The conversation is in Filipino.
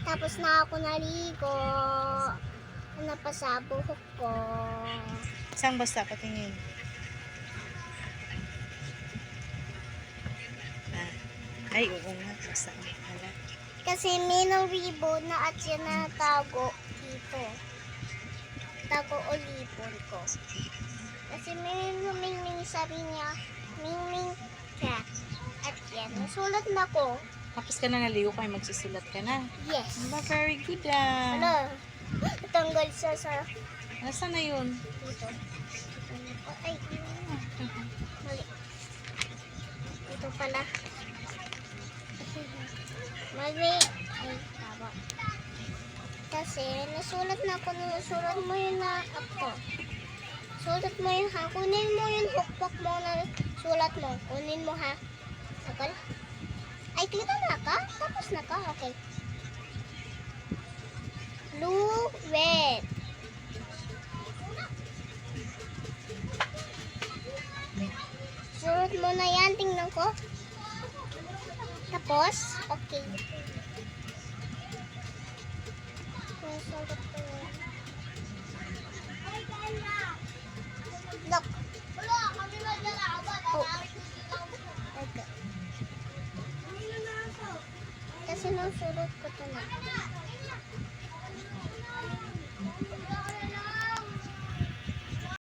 tapos na ako naligo. Napasa buhok ko. Isang basta patingin. Ay, oo nga. Basta pala. Kasi may ribbon na at yan natago dito. Tago ulipon ko. Kasi may lumingming sabi niya, mingming cat. At yan, nasulat na ko. Tapos ka na naligo kayo, magsusulat ka na. Yes. Very good ah. Ano? Tanggal sa Nasaan na yun? dito. Ay, mali. Ito pala. Mali. Ay, tama. Kasi, nasulat na ako. Nasulat mo yun na ako. Sulat mo yun ha. Kunin mo yung hukbak mo na sulat mo. Kunin mo ha. Sakal. Ay, tita na ka? Tapos na ka? Okay. Blue, red. Sulat mo na yan. Tingnan ko. Tapos, okay. Sulat ko yan. Look. Oh. Okay. Kasi nasulat ko ito na.